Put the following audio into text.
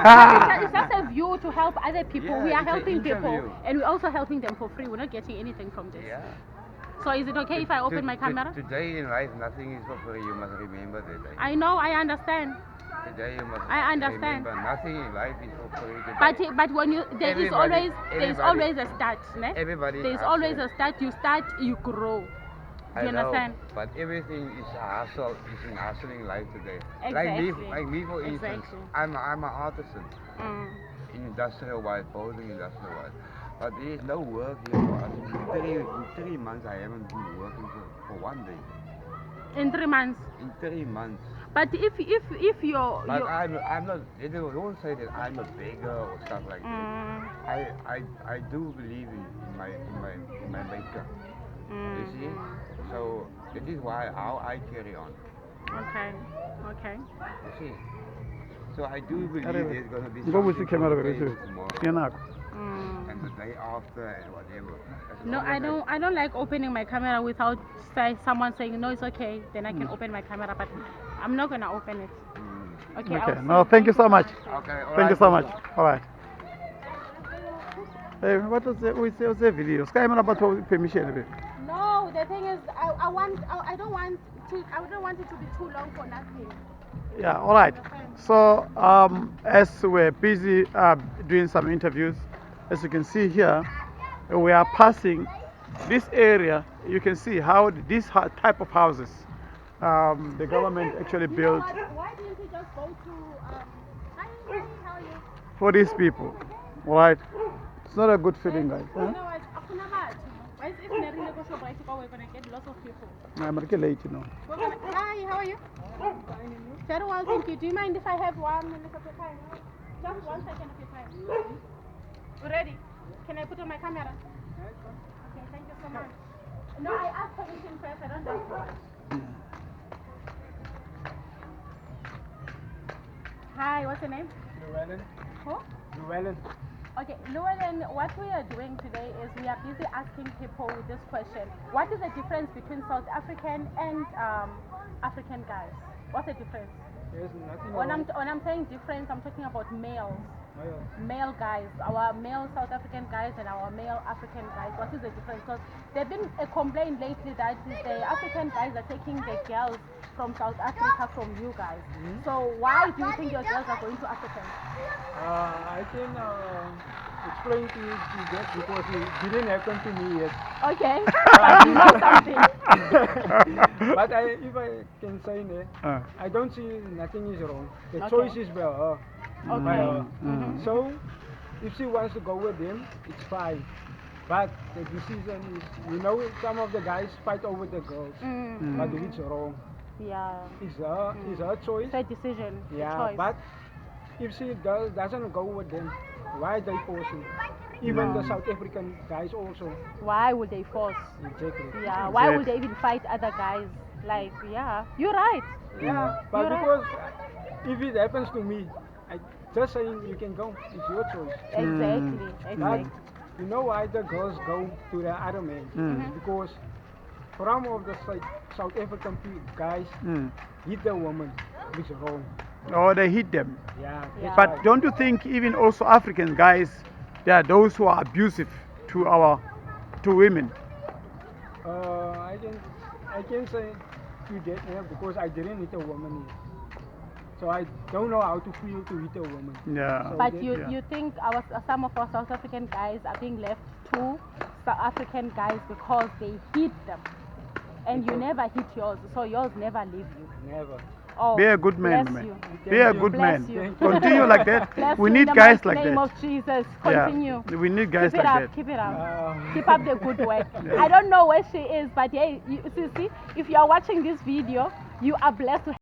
It's just a view to help other people. Yeah, We are it's an helping people, interview. and we're also helping them for free. We're not getting anything from this. Yeah. So is it okay if I open my camera? Today in life, nothing is for free. You must remember that. I know, I understand. Today you must I understand. remember nothing in life is for free. But when you there is always a start, ne? Everybody There's always a start. You start, you grow. Do you understand? But everything is a hustle. It's an hustling life today. Exactly. Like me for instance, Exactly. I'm an artisan Mm. in industrial wise, posing industrial wise. But there is no work here for us. In 3 months, I haven't been working for 1 day. In 3 months. In 3 months. But if you're But I'm not. They don't say that I'm a beggar or stuff like that. I do believe in my maker. You see. So that is why how I carry on. Okay. You see. So I do believe there's gonna be Go with the something camera, for the very table soon. tomorrow. Mm. And the day after and whatever. As No, long I as don't. I don't like opening my camera without someone saying no, it's okay. Then I can open my camera, but I'm not gonna open it. Okay. Okay. No, thank you so much. Okay. Thank you so much. All right. Hey, what was the video? Sky man about permission. No, the thing is, I don't want it to be too long for nothing. Yeah, all right. So, as we're busy doing some interviews, as you can see here, we are passing this area. You can see how this type of houses the government actually built Why didn't you just go to hi, how are you? for these people. All right. It's not a good feeling, guys. You know what? Akuna batho. Why is if Nerine go shop right we're gonna get lots of people. I'm late, you know. Hi, how are you? Very well, thank you. Do you mind if I have 1 minute of your time? Just 1 second of your time. Ready? Can I put on my camera? Okay, thank you so much. No, I asked permission first. I don't know too much. Hi, what's your name? Llewellyn. Who? Llewellyn. Okay, Llewellyn, what we are doing today is we are busy asking people this question. What is the difference between South African and African guys? What's the difference? There's nothing When wrong. I'm saying difference, I'm talking about males. Male. Male guys, our male South African guys and our male African guys. What is the difference? Because there's been a complaint lately that the African guys are taking the girls from South Africa from you guys. So why do you think your girls are going to Africans? I can explain to you that because it didn't happen to me yet. Okay, but you know something. But if I can say that, I don't see nothing is wrong. The Okay. choice is by her. By her. So, if she wants to go with him, it's fine. But the decision is, some of the guys fight over the girls, but it's wrong. Yeah. It's her choice. It's a decision. Yeah, a choice. but if she doesn't go with them, why they forcing? Even the South African guys also. Why would they force? Exactly. Yeah. Why would they even fight other guys? Like, yeah, you're right. Yeah, but You're because if it happens to me, I just saying you can go. It's your choice. Exactly. But Exactly. you know why the girls go to the other men? Because some of the South African guys hit the woman, which is wrong. Or they hit them. Yeah. Yeah. But don't you think even also African guys, there are those who are abusive to women? I can say to that because I didn't hit a woman yet. So I don't know how to feel to hit a woman. Yeah. So But that- you think some of our South African guys are being left to South African guys because they hit them, and you never hit yours, so yours never leave you. Never. Oh, Be a good man, bless man. you. Be a you. good Bless man. you. Continue like that. Bless We you need in the guys mighty like name that. of Jesus. Continue. Yeah. We need guys Keep it like up. that. Keep it up. Uh, Keep up the good work. I don't know where she is, but yeah, you see, if you are watching this video, you are blessed to